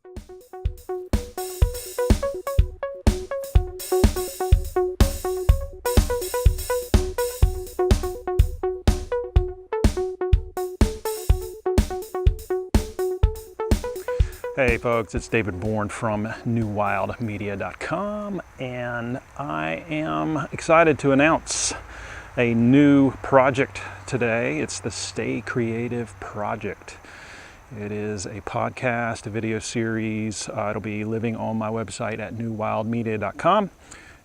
Hey folks, it's David Bourne from newwildmedia.com, and I am excited to announce a new project today. It's the Stay Creative Project. It is a podcast, a video series. It'll be living on my website at newwildmedia.com.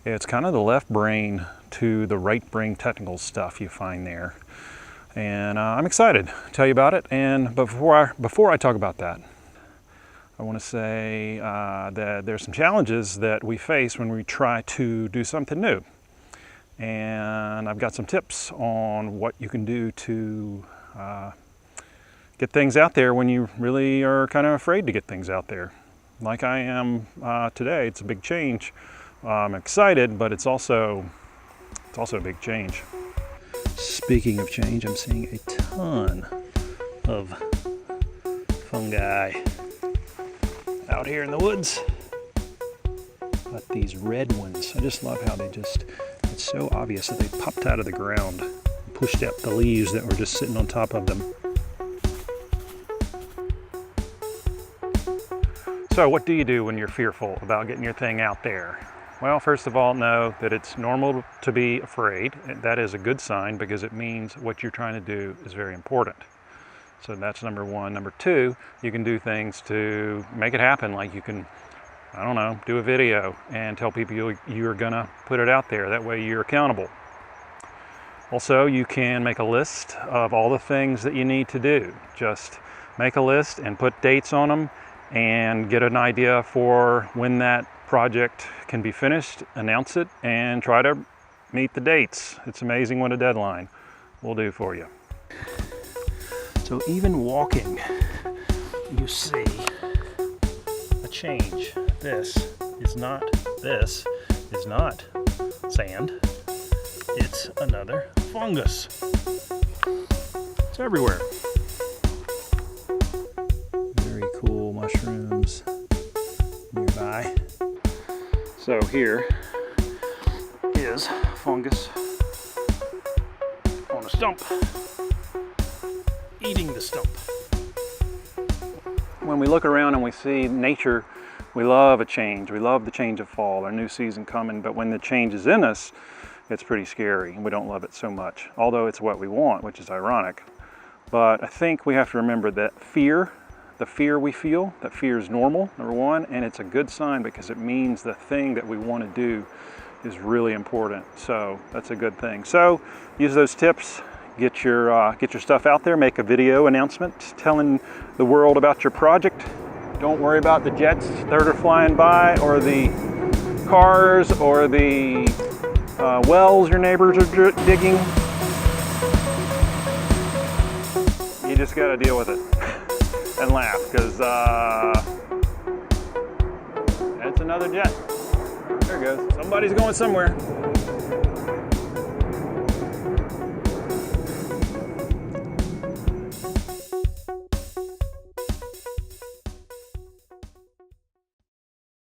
It's kind of the left brain to the right brain technical stuff you find there. And I'm excited to tell you about it. And before I talk about that, I want to say that there's some challenges that we face when we try to do something new. And I've got some tips on what you can do to get things out there when you really are kind of afraid to get things out there. Like I am today. It's a big change. I'm excited, but it's also a big change. Speaking of change, I'm seeing a ton of fungi out here in the woods. Got these red ones. I just love how it's so obvious that they popped out of the ground and pushed up the leaves that were just sitting on top of them. So what do you do when you're fearful about getting your thing out there? Well, first of all, know that it's normal to be afraid. That is a good sign because it means what you're trying to do is very important. So that's number one. Number two, you can do things to make it happen. Like you can, I don't know, do a video and tell people you're gonna put it out there. That way you're accountable. Also, you can make a list of all the things that you need to do. Just make a list and put dates on them and get an idea for when that project can be finished, announce it, and try to meet the dates. It's amazing what a deadline will do for you. So even walking, you see a change. This is not sand. It's another fungus. It's everywhere. Very cool mushrooms nearby. So here is fungus on a stump, eating the stump. When we look around and we see nature, we love a change. We love the change of fall, our new season coming, but when the change is in us, it's pretty scary and we don't love it so much, although it's what we want, which is ironic. But I think we have to remember that the fear we feel, that fear is normal, number one, and it's a good sign because it means the thing that we want to do is really important. So that's a good thing. So use those tips. Get your stuff out there, make a video announcement telling the world about your project. Don't worry about the jets that are flying by or the cars or the wells your neighbors are digging. You just got to deal with it and laugh because that's another jet. There it goes. Somebody's going somewhere.